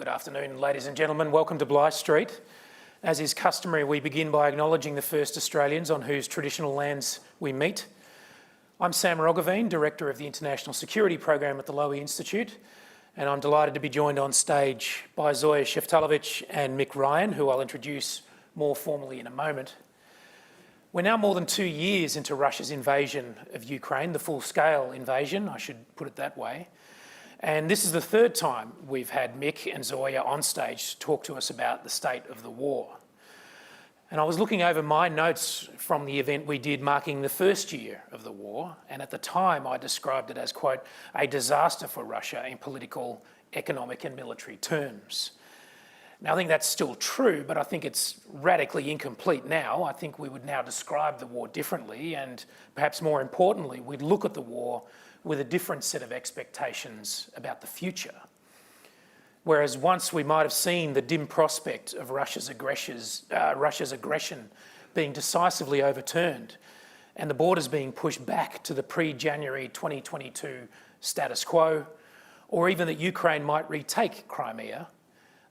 Good afternoon, ladies and gentlemen. Welcome to Bligh Street. As is customary, we begin by acknowledging the first Australians on whose traditional lands we meet. I'm Sam Roggeveen, Director of the International Security Program at the Lowy Institute, and I'm delighted to be joined on stage by Zoya Sheftalovich and Mick, who I'll introduce more formally in a moment. We're now more than 2 years into Russia's invasion of Ukraine, the full-scale invasion, I should put it that way. And this is the third time we've had Mick and Zoya on stage to talk to us about the state of the war. And I was looking over my notes from the event we did marking the first year of the war, and at the time I described it as, quote, a disaster for Russia in political, economic and military terms. Now, I think that's still true, but I think it's radically incomplete now. I think we would now describe the war differently, and perhaps more importantly, we'd look at the war with a different set of expectations about the future. Whereas once we might have seen the dim prospect of Russia's aggression being decisively overturned and the borders being pushed back to the pre-January 2022 status quo, or even that Ukraine might retake Crimea,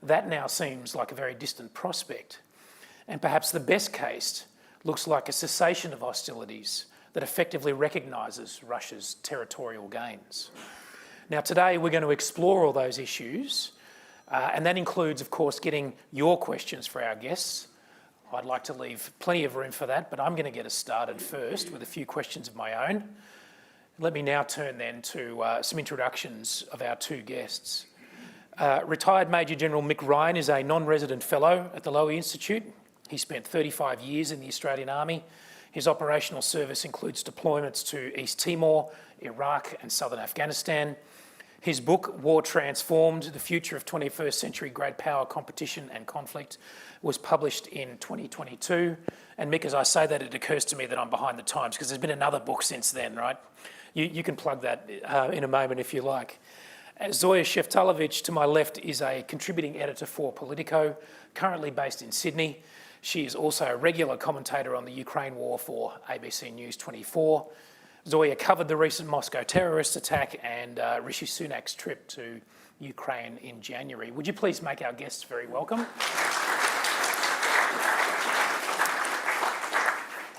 that now seems like a very distant prospect. And perhaps the best case looks like a cessation of hostilities that effectively recognises Russia's territorial gains. Now, today we're going to explore all those issues, and that includes, of course, getting your questions for our guests. I'd like to leave plenty of room for that, but I'm going to get us started first with a few questions of my own. Let me now turn then to some introductions of our two guests. Retired Major General Mick is a non-resident fellow at the Lowy Institute. He spent 35 years in the Australian Army. His operational service includes deployments to East Timor, Iraq and southern Afghanistan. His book, War Transformed, The Future of 21st Century Great Power Competition and Conflict, was published in 2022. And Mick, as I say that, it occurs to me that I'm behind the times because there's been another book since then, right? You can plug that in a moment if you like. Zoya Sheftalovich, to my left, is a contributing editor for POLITICO, currently based in Sydney. She is also a regular commentator on the Ukraine war for ABC News 24. Zoya covered the recent Moscow terrorist attack and Rishi Sunak's trip to Ukraine in January. Would you please make our guests very welcome?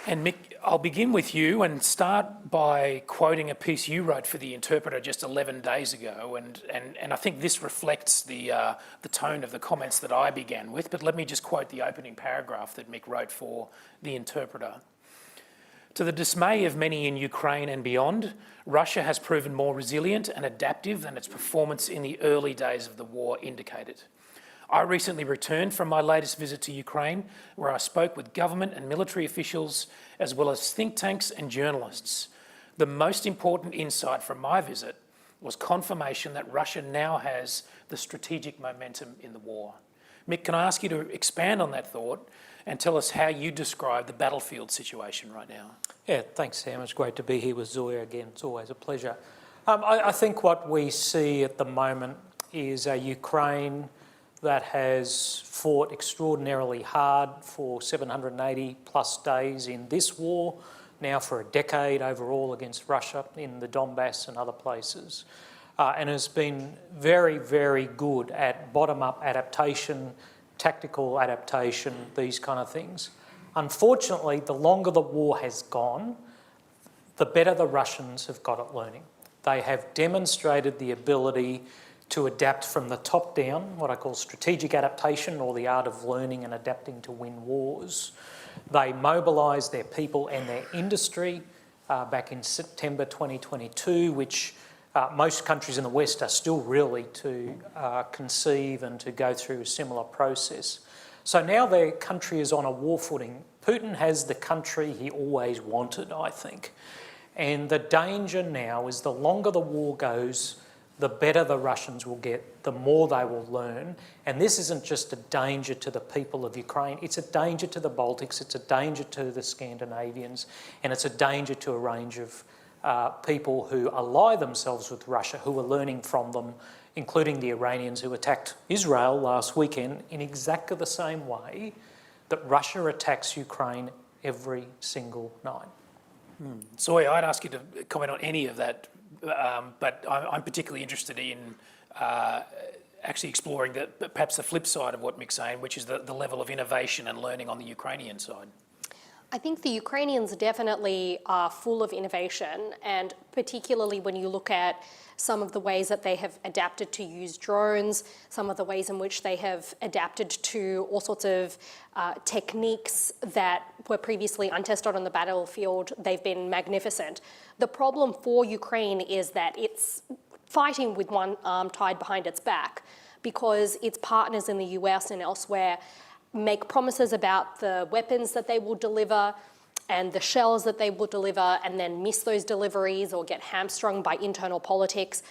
And Mick, I'll begin with you and start by quoting a piece you wrote for The Interpreter just 11 days ago, and I think this reflects the tone of the comments that I began with, but let me just quote the opening paragraph that Mick wrote for The Interpreter. To the dismay of many in Ukraine and beyond, Russia has proven more resilient and adaptive than its performance in the early days of the war indicated. I recently returned from my latest visit to Ukraine, where I spoke with government and military officials, as well as think tanks and journalists. The most important insight from my visit was confirmation that Russia now has the strategic momentum in the war. Mick, can I ask you to expand on that thought and tell us how you describe the battlefield situation right now? Yeah, thanks, Sam. It's great to be here with Zoya again. It's always a pleasure. I think what we see at the moment is a Ukraine that has fought extraordinarily hard for 780 plus days in this war, now for a decade overall against Russia in the Donbass and other places, and has been very, very good at bottom-up adaptation, tactical adaptation, these kind of things. Unfortunately, the longer the war has gone, the better the Russians have got at learning. They have demonstrated the ability to adapt from the top down, what I call strategic adaptation, or the art of learning and adapting to win wars. They mobilised their people and their industry back in September 2022, which most countries in the West are still really to conceive and to go through a similar process. So now their country is on a war footing. Putin has the country he always wanted, I think. And the danger now is the longer the war goes, the better the Russians will get, the more they will learn. And this isn't just a danger to the people of Ukraine, it's a danger to the Baltics, it's a danger to the Scandinavians, and it's a danger to a range of people who ally themselves with Russia, who are learning from them, including the Iranians who attacked Israel last weekend in exactly the same way that Russia attacks Ukraine every single night. Zoya, I'd ask you to comment on any of that, but I'm particularly interested in actually exploring perhaps the flip side of what Mick's saying, which is the level of innovation and learning on the Ukrainian side. I think the Ukrainians definitely are full of innovation, and particularly when you look at some of the ways that they have adapted to use drones, some of the ways in which they have adapted to all sorts of techniques that were previously untested on the battlefield, they've been magnificent. The problem for Ukraine is that it's fighting with one arm tied behind its back, because its partners in the US and elsewhere make promises about the weapons that they will deliver and the shells that they will deliver, and then miss those deliveries or get hamstrung by internal politics.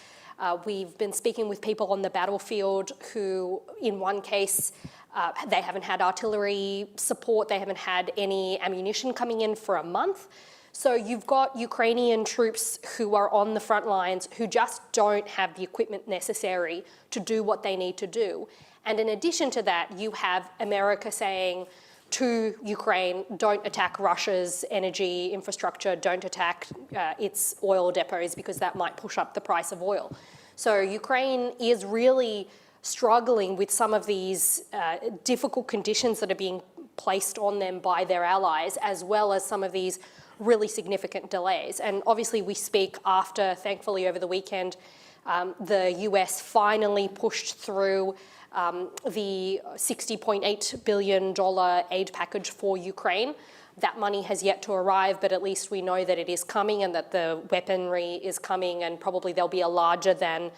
We've been speaking with people on the battlefield who, in one case, they haven't had artillery support, they haven't had any ammunition coming in for a month. So you've got Ukrainian troops who are on the front lines who just don't have the equipment necessary to do what they need to do. And in addition to that, you have America saying to Ukraine, don't attack Russia's energy infrastructure, don't attack its oil depots, because that might push up the price of oil. So Ukraine is really struggling with some of these difficult conditions that are being placed on them by their allies, as well as some of these really significant delays. And obviously we speak after, thankfully over the weekend, the US finally pushed through the $60.8 billion aid package for Ukraine. That money has yet to arrive, but at least we know that it is coming and that the weaponry is coming, and probably there'll be a larger than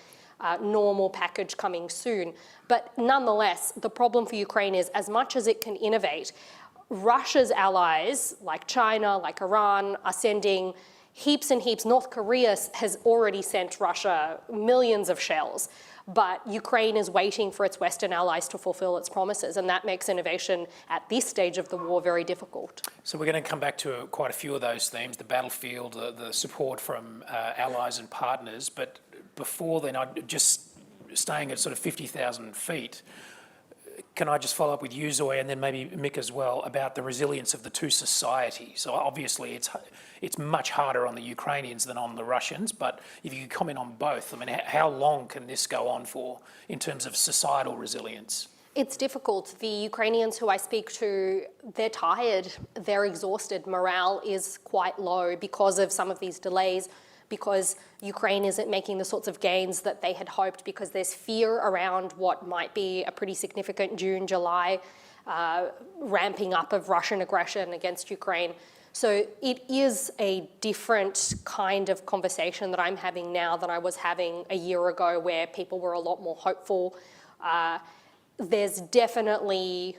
normal package coming soon. But nonetheless, the problem for Ukraine is, as much as it can innovate, Russia's allies, like China, like Iran, are sending heaps and heaps. North Korea has already sent Russia millions of shells, but Ukraine is waiting for its Western allies to fulfill its promises, and that makes innovation at this stage of the war very difficult. So we're going to come back to quite a few of those themes, the battlefield, the support from allies and partners, but before then, just staying at sort of 50,000 feet, can I just follow up with you, Zoya, and then maybe Mick as well, about the resilience of the two societies? So obviously it's much harder on the Ukrainians than on the Russians, but if you could comment on both, I mean, how long can this go on for in terms of societal resilience? It's difficult. The Ukrainians who I speak to, they're tired, they're exhausted. Morale is quite low because of some of these delays, because Ukraine isn't making the sorts of gains that they had hoped, because there's fear around what might be a pretty significant June, July ramping up of Russian aggression against Ukraine. So it is a different kind of conversation that I'm having now than I was having a year ago, where people were a lot more hopeful. There is definitely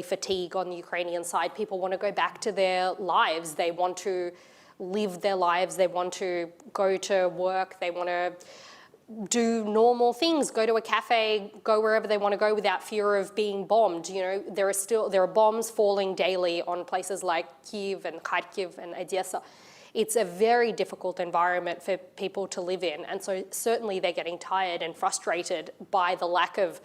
fatigue on the Ukrainian side. People want to go back to their lives. They want to live their lives. They want to go to work. They want to do normal things, go to a cafe, go wherever they want to go without fear of being bombed. You know, there are bombs falling daily on places like Kyiv and Kharkiv and Odessa. It's a very difficult environment for people to live in. And so certainly they're getting tired and frustrated by the lack of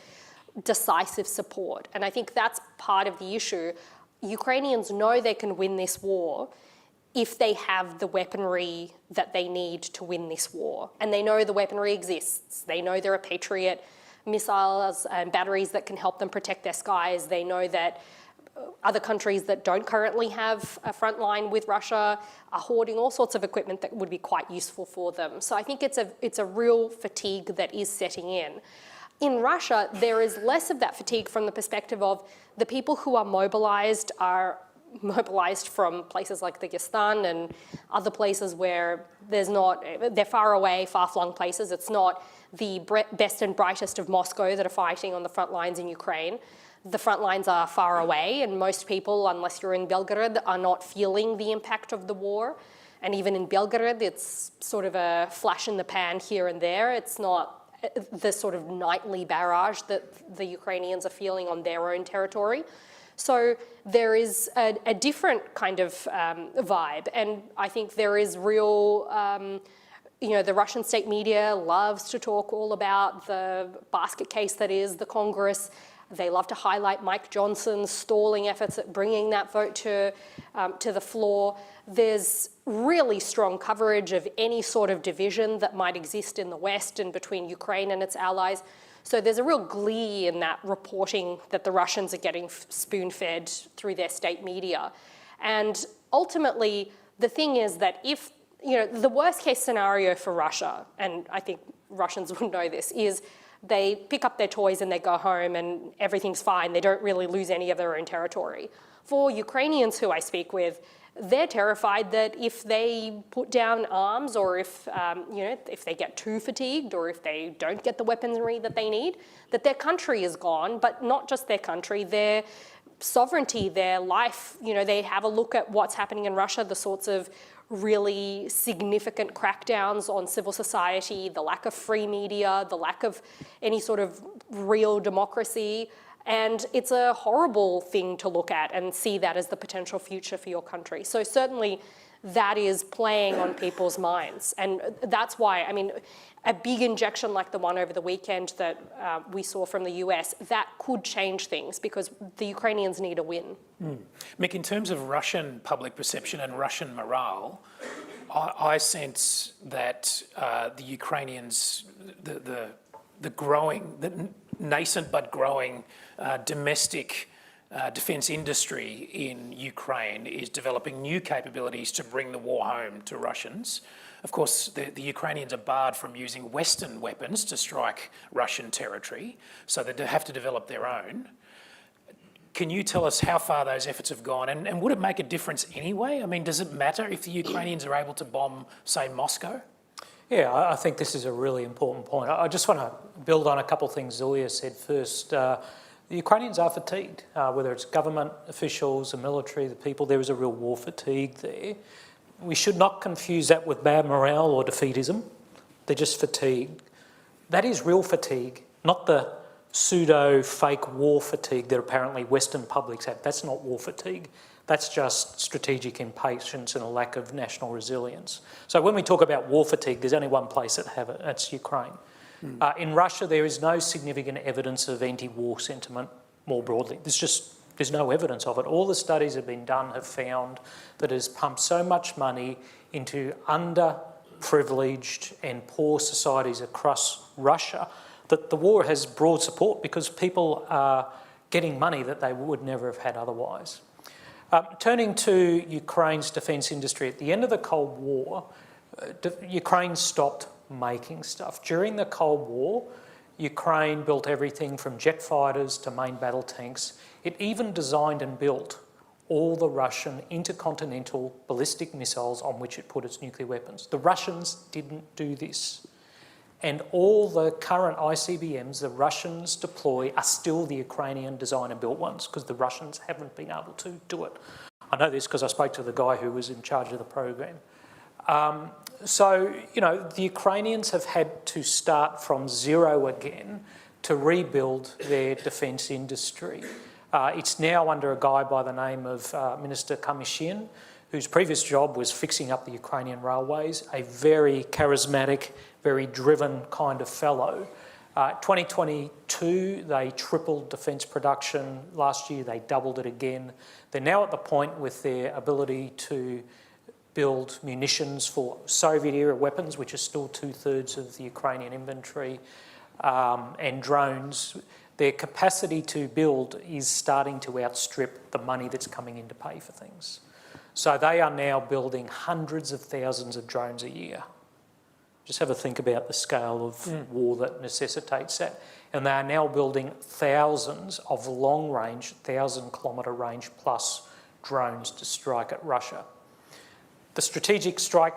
decisive support. And I think that's part of the issue. Ukrainians know they can win this war if they have the weaponry that they need to win this war. And they know the weaponry exists. They know there are Patriot missiles and batteries that can help them protect their skies. They know that other countries that don't currently have a front line with Russia are hoarding all sorts of equipment that would be quite useful for them. So I think it's a real fatigue that is setting in. In Russia, there is less of that fatigue from the perspective of the people who are mobilized from places like Dagestan and other places where they're far away, far-flung places. It's not the best and brightest of Moscow that are fighting on the front lines in Ukraine. The front lines are far away, and most people, unless you're in Belgorod, are not feeling the impact of the war. And even in Belgorod, it's sort of a flash in the pan here and there. It's not the sort of nightly barrage that the Ukrainians are feeling on their own territory. So there is a different kind of vibe, and I think there is real, the Russian state media loves to talk all about the basket case that is the Congress. They love to highlight Mike Johnson's stalling efforts at bringing that vote to the floor. There's really strong coverage of any sort of division that might exist in the West and between Ukraine and its allies. So there's a real glee in that reporting that the Russians are getting spoon-fed through their state media. And ultimately, the thing is that if, the worst case scenario for Russia, and I think Russians would know this, is they pick up their toys and they go home and everything's fine. They don't really lose any of their own territory. For Ukrainians who I speak with, they're terrified that if they put down arms or if they get too fatigued or if they don't get the weaponry that they need, that their country is gone, but not just their country, their sovereignty, their life. They have a look at what's happening in Russia, the sorts of really significant crackdowns on civil society, the lack of free media, the lack of any sort of real democracy. And it's a horrible thing to look at and see that as the potential future for your country. So certainly that is playing on people's minds. And that's why, a big injection like the one over the weekend that we saw from the US, that could change things because the Ukrainians need a win. Mick, in terms of Russian public perception and Russian morale, I sense that the Ukrainians, the nascent but growing domestic defence industry in Ukraine is developing new capabilities to bring the war home to Russians. Of course, the Ukrainians are barred from using Western weapons to strike Russian territory, so they have to develop their own. Can you tell us how far those efforts have gone? And would it make a difference anyway? Does it matter if the Ukrainians are able to bomb, say, Moscow? Yeah, I think this is a really important point. I just want to build on a couple of things Zoya said first. The Ukrainians are fatigued, whether it's government officials, the military, the people. There is a real war fatigue there. We should not confuse that with bad morale or defeatism. They're just fatigued. That is real fatigue, not the pseudo-fake war fatigue that apparently Western publics have. That's not war fatigue. That's just strategic impatience and a lack of national resilience. So when we talk about war fatigue, there's only one place that have it, that's Ukraine. In Russia, there is no significant evidence of anti-war sentiment more broadly. There's no evidence of it. All the studies that have been done have found that it has pumped so much money into underprivileged and poor societies across Russia that the war has broad support because people are getting money that they would never have had otherwise. Turning to Ukraine's defence industry, at the end of the Cold War, Ukraine stopped making stuff. During the Cold War, Ukraine built everything from jet fighters to main battle tanks. It even designed and built all the Russian intercontinental ballistic missiles on which it put its nuclear weapons. The Russians didn't do this. And all the current ICBMs the Russians deploy are still the Ukrainian design and built ones because the Russians haven't been able to do it. I know this because I spoke to the guy who was in charge of the program. The Ukrainians have had to start from zero again to rebuild their defence industry. It's now under a guy by the name of Minister Kamyshin, whose previous job was fixing up the Ukrainian railways, a very charismatic, very driven kind of fellow. 2022, they tripled defence production. Last year, they doubled it again. They're now at the point with their ability to build munitions for Soviet-era weapons, which are still 2/3 of the Ukrainian inventory, and drones. Their capacity to build is starting to outstrip the money that's coming in to pay for things. So they are now building hundreds of thousands of drones a year. Just have a think about the scale of war that necessitates that. And they are now building thousands of long-range, 1,000-kilometre range plus drones to strike at Russia. The strategic strike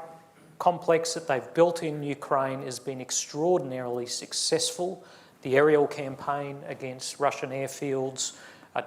complex that they've built in Ukraine has been extraordinarily successful. The aerial campaign against Russian airfields,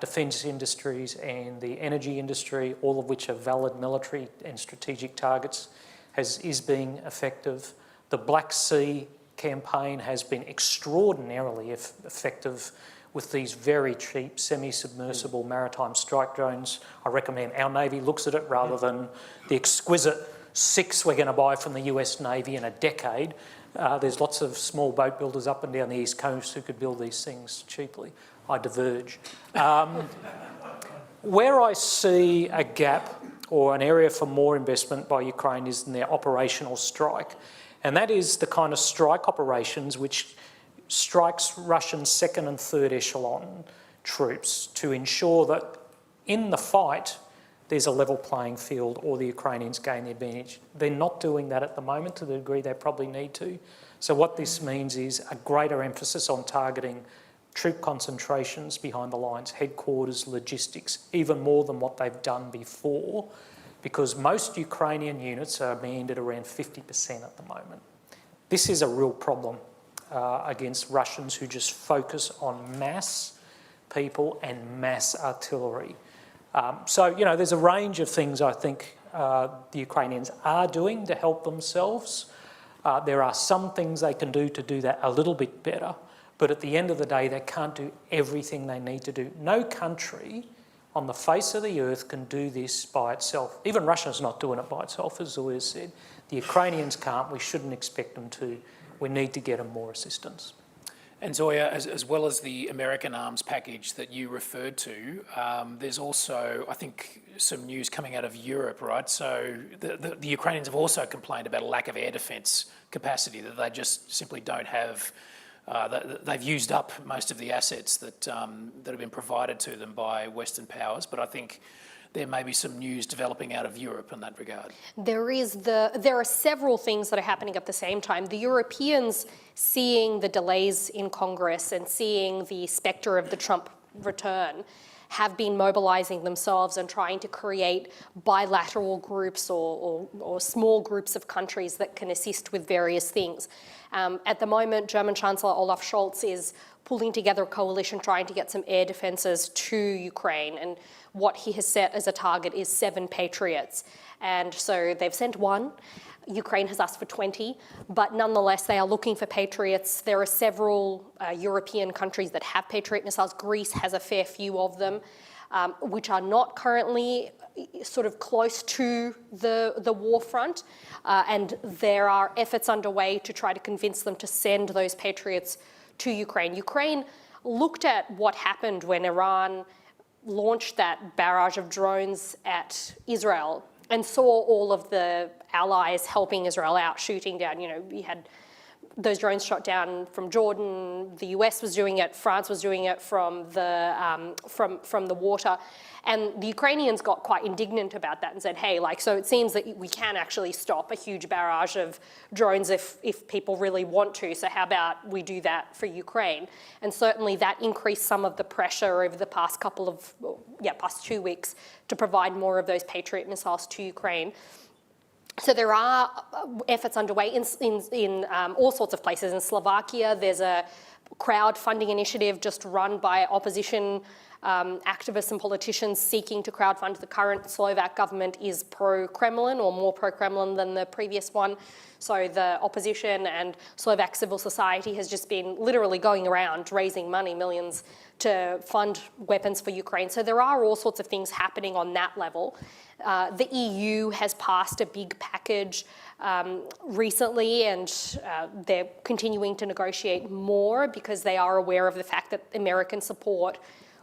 defence industries and the energy industry, all of which are valid military and strategic targets, is being effective. The Black Sea campaign has been extraordinarily effective with these very cheap semi-submersible maritime strike drones. I recommend our Navy looks at it rather than the exquisite 6 we're going to buy from the US Navy in a decade. There's lots of small boat builders up and down the East Coast who could build these things cheaply. I diverge. Where I see a gap or an area for more investment by Ukraine is in their operational strike. And that is the kind of strike operations which strikes Russian second and third echelon troops to ensure that in the fight there's a level playing field or the Ukrainians gain the advantage. They're not doing that at the moment to the degree they probably need to. So what this means is a greater emphasis on targeting troop concentrations behind the lines, headquarters, logistics, even more than what they've done before, because most Ukrainian units are manned at around 50% at the moment. This is a real problem against Russians who just focus on mass people and mass artillery. So, you know, there's a range of things I think the Ukrainians are doing to help themselves. There are some things they can do to do that a little bit better, but at the end of the day, they can't do everything they need to do. No country on the face of the earth can do this by itself. Even Russia's not doing it by itself, as Zoya said. The Ukrainians can't. We shouldn't expect them to. We need to get them more assistance. And Zoya, as well as the American arms package that you referred to, there's also, I think, some news coming out of Europe, right? So the Ukrainians have also complained about a lack of air defence capacity, that they just simply don't have. They've used up most of the assets that have been provided to them by Western powers, but I think there may be some news developing out of Europe in that regard. There are several things that are happening at the same time. The Europeans, seeing the delays in Congress and seeing the spectre of the Trump return, have been mobilising themselves and trying to create bilateral groups or small groups of countries that can assist with various things. At the moment, German Chancellor Olaf Scholz is pulling together a coalition trying to get some air defences to Ukraine, and what he has set as a target is 7 Patriots. And so they've sent 1. Ukraine has asked for 20, but nonetheless, they are looking for Patriots. There are several European countries that have Patriot missiles. Greece has a fair few of them, which are not currently sort of close to the war front. And there are efforts underway to try to convince them to send those Patriots to Ukraine. Ukraine looked at what happened when Iran launched that barrage of drones at Israel and saw all of the allies helping Israel out, shooting down. You know, we had those drones shot down from Jordan. The US was doing it. France was doing it from the water. And the Ukrainians got quite indignant about that and said, hey, like, so it seems that we can actually stop a huge barrage of drones if people really want to. So how about we do that for Ukraine? And certainly that increased some of the pressure over the past past 2 weeks to provide more of those Patriot missiles to Ukraine. So there are efforts underway in all sorts of places. In Slovakia, there's a crowdfunding initiative just run by opposition activists and politicians seeking to crowdfund. The current Slovak government is pro-Kremlin or more pro-Kremlin than the previous one. So the opposition and Slovak civil society has just been literally going around raising money, millions, to fund weapons for Ukraine. So there are all sorts of things happening on that level. The EU has passed a big package recently, and they're continuing to negotiate more because they are aware of the fact that American support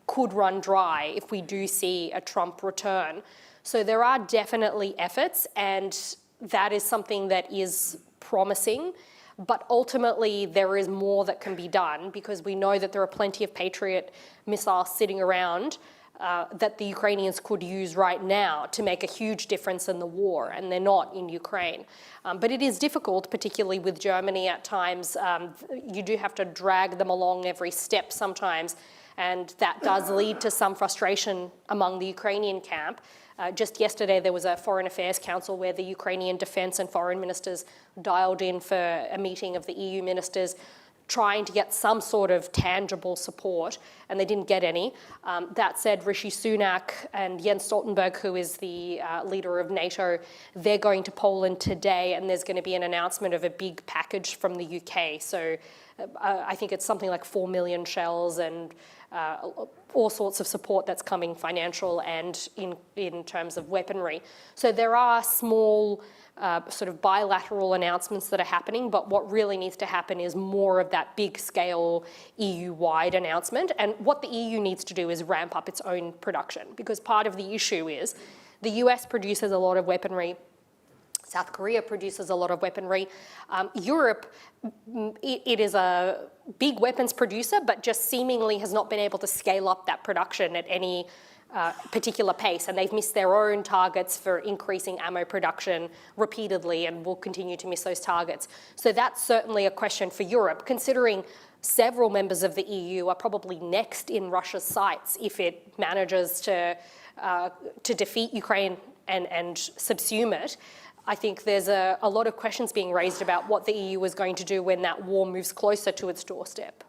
could run dry if we do see a Trump return. So there are definitely efforts, and that is something that is promising. But ultimately, there is more that can be done because we know that there are plenty of Patriot missiles sitting around that the Ukrainians could use right now to make a huge difference in the war, and they're not in Ukraine. But it is difficult, particularly with Germany at times. You do have to drag them along every step sometimes, and that does lead to some frustration among the Ukrainian camp. Just yesterday, there was a Foreign Affairs Council where the Ukrainian defence and foreign ministers dialed in for a meeting of the EU ministers, trying to get some sort of tangible support, and they didn't get any. That said, Rishi Sunak and Jens Stoltenberg, who is the leader of NATO, they're going to Poland today, and there's going to be an announcement of a big package from the UK. So I think it's something like 4 million shells and all sorts of support that's coming, financial and in terms of weaponry. So there are small sort of bilateral announcements that are happening, but what really needs to happen is more of that big scale EU-wide announcement. And what the EU needs to do is ramp up its own production, because part of the issue is the US produces a lot of weaponry, South Korea produces a lot of weaponry. Europe, it is a big weapons producer, but just seemingly has not been able to scale up that production at any particular pace, and they've missed their own targets for increasing ammo production repeatedly and will continue to miss those targets. So that's certainly a question for Europe, considering several members of the EU are probably next in Russia's sights if it manages to defeat Ukraine and subsume it. I think there's a lot of questions being raised about what the EU is going to do when that war moves closer to its doorstep.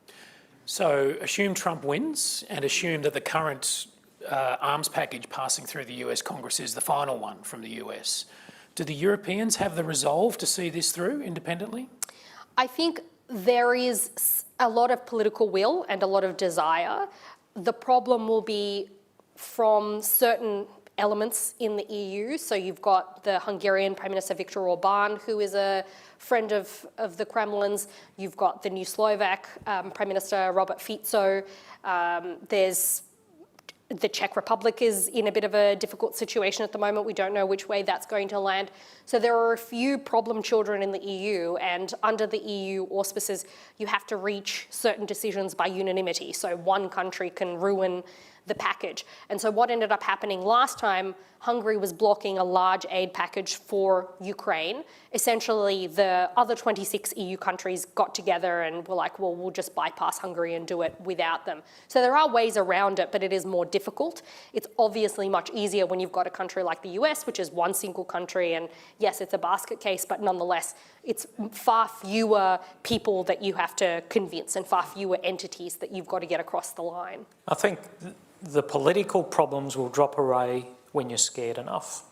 So assume Trump wins and assume that the current arms package passing through the US Congress is the final one from the US. Do the Europeans have the resolve to see this through independently? I think there is a lot of political will and a lot of desire. The problem will be from certain elements in the EU. So you've got the Hungarian Prime Minister Viktor Orban, who is a friend of the Kremlin's. You've got the new Slovak Prime Minister Robert Fico. There's the Czech Republic is in a bit of a difficult situation at the moment. We don't know which way that's going to land. So there are a few problem children in the EU, and under the EU auspices, you have to reach certain decisions by unanimity. So one country can ruin the package. And so what ended up happening last time, Hungary was blocking a large aid package for Ukraine. Essentially, the other 26 EU countries got together and were like, well, we'll just bypass Hungary and do it without them. So there are ways around it, but it is more difficult. It's obviously much easier when you've got a country like the US, which is one single country, and yes, it's a basket case, but nonetheless, it's far fewer people that you have to convince and far fewer entities that you've got to get across the line. I think the political problems will drop away when you're scared enough.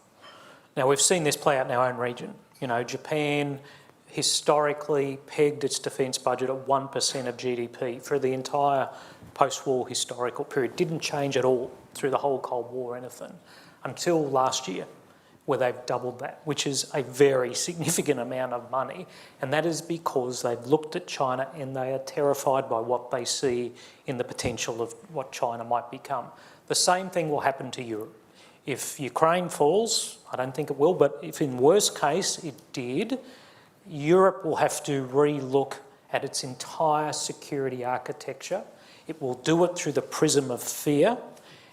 Now, we've seen this play out in our own region. You know, Japan historically pegged its defence budget at 1% of GDP for the entire post-war historical period. Didn't change at all through the whole Cold War or anything until last year, where they've doubled that, which is a very significant amount of money. And that is because they've looked at China and they are terrified by what they see in the potential of what China might become. The same thing will happen to Europe. If Ukraine falls, I don't think it will, but if in worst case it did, Europe will have to re-look at its entire security architecture. It will do it through the prism of fear.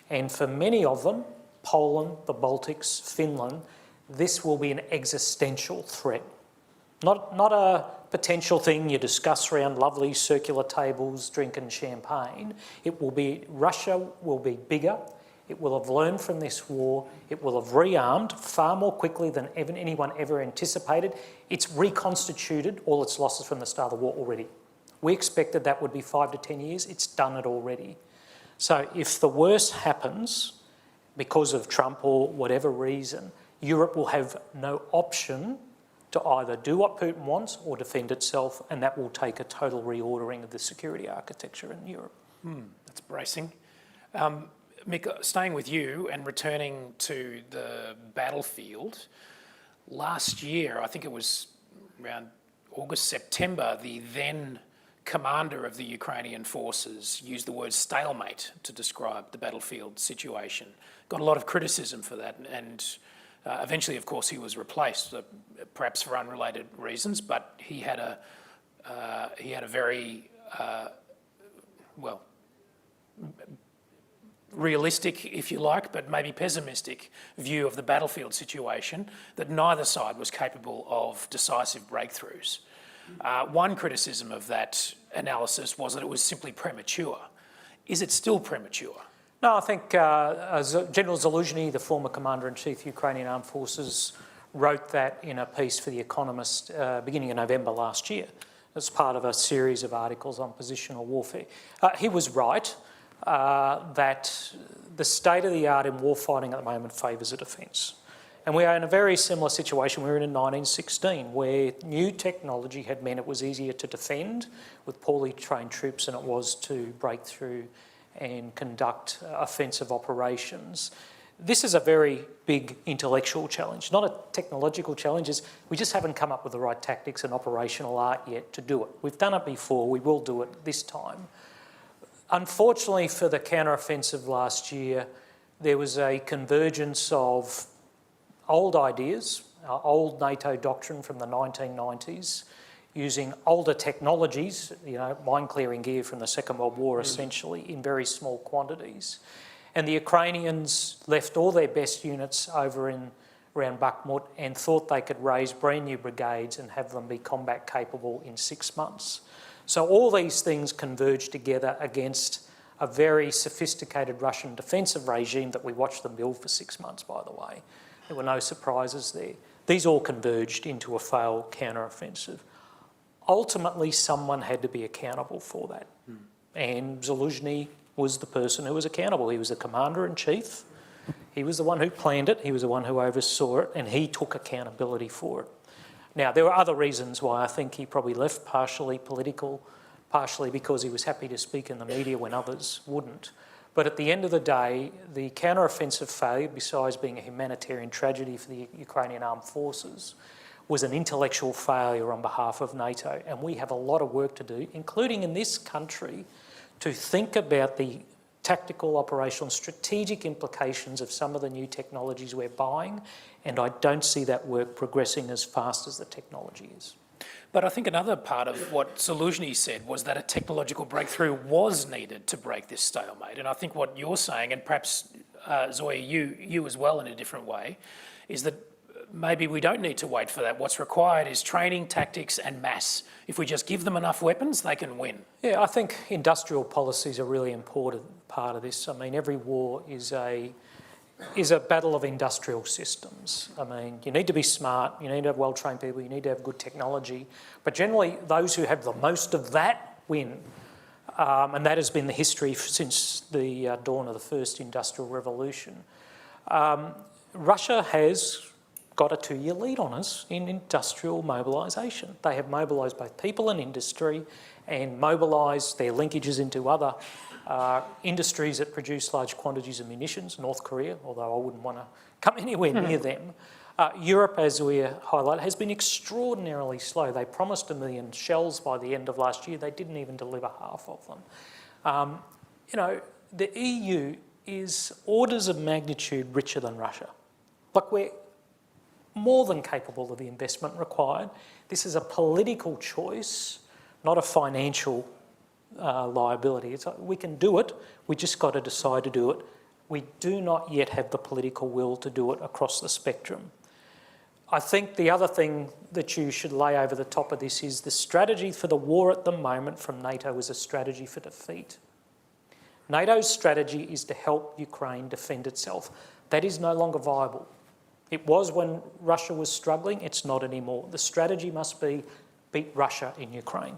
And for many of them, Poland, the Baltics, Finland, this will be an existential threat. Not a potential thing you discuss around lovely circular tables, drinking champagne. It will be, Russia will be bigger. It will have learned from this war. It will have rearmed far more quickly than anyone ever anticipated. It's reconstituted all its losses from the start of the war already. We expected that would be 5 to 10 years. It's done it already. So if the worst happens because of Trump or whatever reason, Europe will have no option to either do what Putin wants or defend itself, and that will take a total reordering of the security architecture in Europe. That's bracing. Mick, staying with you and returning to the battlefield, last year, I think it was around August, September, the then commander of the Ukrainian forces used the word stalemate to describe the battlefield situation. Got a lot of criticism for that, and eventually, of course, he was replaced, perhaps for unrelated reasons, but he had a very, realistic, if you like, but maybe pessimistic view of the battlefield situation, that neither side was capable of decisive breakthroughs. One criticism of that analysis was that it was simply premature. Is it still premature? No, I think General Zaluzhny, the former Commander-in-Chief Ukrainian Armed Forces, wrote that in a piece for The Economist beginning of November last year as part of a series of articles on positional warfare. He was right that the state of the art in warfighting at the moment favours a defence. And we are in a very similar situation we were in 1916, where new technology had meant it was easier to defend with poorly trained troops than it was to break through and conduct offensive operations. This is a very big intellectual challenge, not a technological challenge. We just haven't come up with the right tactics and operational art yet to do it. We've done it before, we will do it this time. Unfortunately for the counter-offensive last year, there was a convergence of old ideas, old NATO doctrine from the 1990s, using older technologies, mine-clearing gear from the Second World War essentially, in very small quantities. And the Ukrainians left all their best units over around Bakhmut and thought they could raise brand new brigades and have them be combat capable in 6 months. So all these things converged together against a very sophisticated Russian defensive regime that we watched them build for 6 months, by the way. There were no surprises there. These all converged into a failed counter-offensive. Ultimately, someone had to be accountable for that. And Zaluzhny was the person who was accountable. He was the commander-in-chief. He was the one who planned it. He was the one who oversaw it, and he took accountability for it. Now, there were other reasons why I think he probably left, partially political, partially because he was happy to speak in the media when others wouldn't. But at the end of the day, the counter-offensive failure, besides being a humanitarian tragedy for the Ukrainian armed forces, was an intellectual failure on behalf of NATO. And we have a lot of work to do, including in this country, to think about the tactical, operational, strategic implications of some of the new technologies we're buying. And I don't see that work progressing as fast as the technology is. But I think another part of what Zaluzhny said was that a technological breakthrough was needed to break this stalemate. And I think what you're saying, and perhaps Zoya, you as well in a different way, is that maybe we don't need to wait for that. What's required is training, tactics and mass. If we just give them enough weapons, they can win. Yeah, I think industrial policy is a really important part of this. I mean, every war is a battle of industrial systems. I mean, you need to be smart, you need to have well-trained people, you need to have good technology, but generally those who have the most of that win. And that has been the history since the dawn of the first industrial revolution. Russia has got a 2-year lead on us in industrial mobilisation. They have mobilised both people and industry and mobilised their linkages into other industries that produce large quantities of munitions, North Korea, although I wouldn't want to come anywhere near them. Europe, as we highlighted, has been extraordinarily slow. They promised 1 million shells by the end of last year. They didn't even deliver half of them. The EU is orders of magnitude richer than Russia. Like, we're more than capable of the investment required. This is a political choice, not a financial liability. We can do it, we just got to decide to do it. We do not yet have the political will to do it across the spectrum. I think the other thing that you should lay over the top of this is the strategy for the war at the moment from NATO is a strategy for defeat. NATO's strategy is to help Ukraine defend itself. That is no longer viable. It was when Russia was struggling, it's not anymore. The strategy must be beat Russia in Ukraine.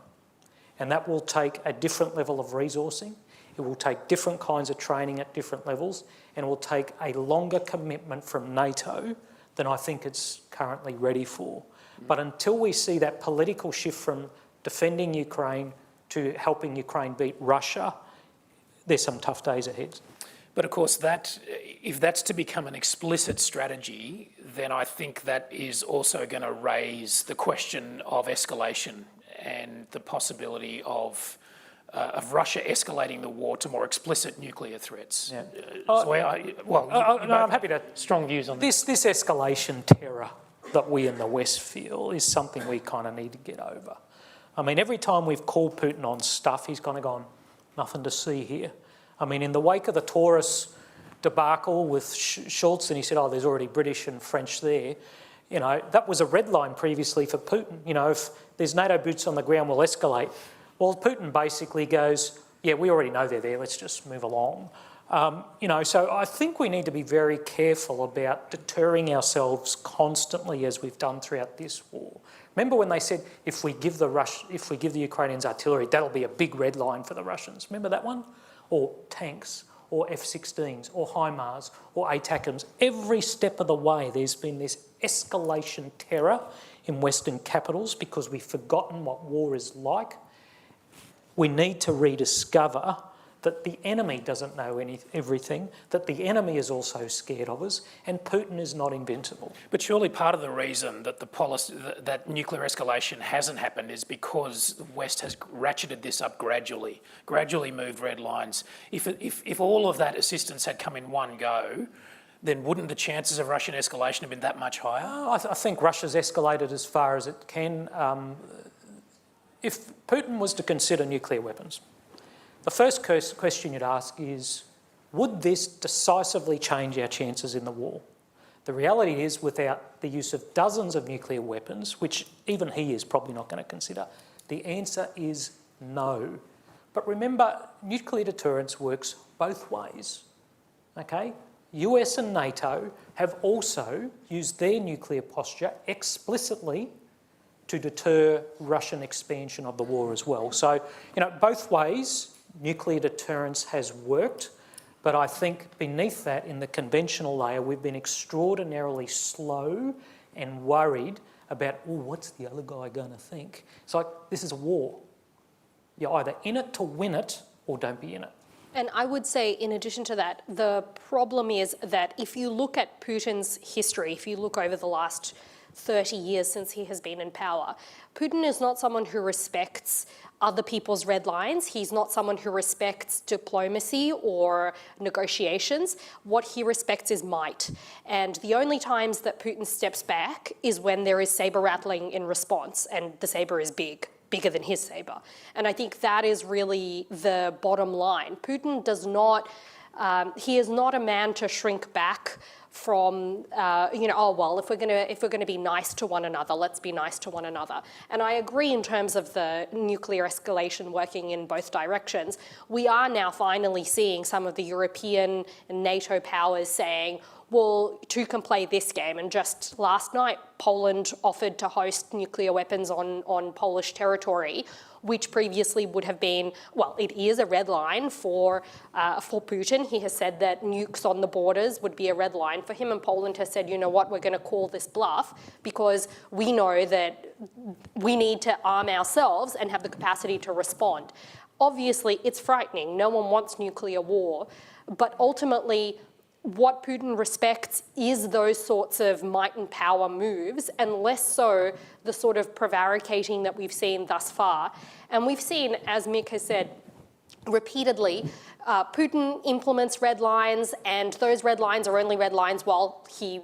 And that will take a different level of resourcing. It will take different kinds of training at different levels, and it will take a longer commitment from NATO than I think it's currently ready for. But until we see that political shift from defending Ukraine to helping Ukraine beat Russia, there's some tough days ahead. But of course, if that's to become an explicit strategy, then I think that is also going to raise the question of escalation and the possibility of Russia escalating the war to more explicit nuclear threats. Yeah. I'm happy to strong views on this. This escalation terror that we in the West feel is something we kind of need to get over. I mean, every time we've called Putin on stuff, he's kind of gone, nothing to see here. I mean, in the wake of the Taurus debacle with Schultz, and he said, oh, there's already British and French there, that was a red line previously for Putin. If there's NATO boots on the ground, we'll escalate. Well, Putin basically goes, yeah, we already know they're there, let's just move along. So I think we need to be very careful about deterring ourselves constantly as we've done throughout this war. Remember when they said, if we give the Ukrainians artillery, that'll be a big red line for the Russians. Remember that one? Or tanks. or F-16s or HIMARS or ATACMS. Every step of the way there's been this escalation terror in Western capitals because we've forgotten what war is like. We need to rediscover that the enemy doesn't know everything, that the enemy is also scared of us, and Putin is not invincible. But surely part of the reason that the policy, that nuclear escalation hasn't happened is because the West has ratcheted this up gradually moved red lines. If all of that assistance had come in one go, then wouldn't the chances of Russian escalation have been that much higher? I think Russia's escalated as far as it can. If Putin was to consider nuclear weapons, the first question you'd ask is, would this decisively change our chances in the war? The reality is, without the use of dozens of nuclear weapons, which even he is probably not going to consider, the answer is no. But remember, nuclear deterrence works both ways, okay? US and NATO have also used their nuclear posture explicitly to deter Russian expansion of the war as well. So, both ways, nuclear deterrence has worked, but I think beneath that, in the conventional layer, we've been extraordinarily slow and worried about, what's the other guy going to think? It's like, this is a war. You're either in it to win it or don't be in it. And I would say, in addition to that, the problem is that if you look at Putin's history, if you look over the last 30 years since he has been in power, Putin is not someone who respects other people's red lines. He's not someone who respects diplomacy or negotiations. What he respects is might. And the only times that Putin steps back is when there is saber rattling in response, and the saber is bigger than his saber. And I think that is really the bottom line. Putin does not, he is not a man to shrink back from, if we're gonna be nice to one another, let's be nice to one another. And I agree in terms of the nuclear escalation working in both directions. We are now finally seeing some of the European and NATO powers saying, well, two can play this game. And just last night, Poland offered to host nuclear weapons on Polish territory, which previously would have been, it is a red line for Putin. He has said that nukes on the borders would be a red line for him, and Poland has said, you know what, we're going to call this bluff because we know that we need to arm ourselves and have the capacity to respond. Obviously, it's frightening. No one wants nuclear war, but ultimately, what Putin respects is those sorts of might and power moves, and less so the sort of prevaricating that we've seen thus far. And we've seen, as Mick has said repeatedly, Putin implements red lines, and those red lines are only red lines while he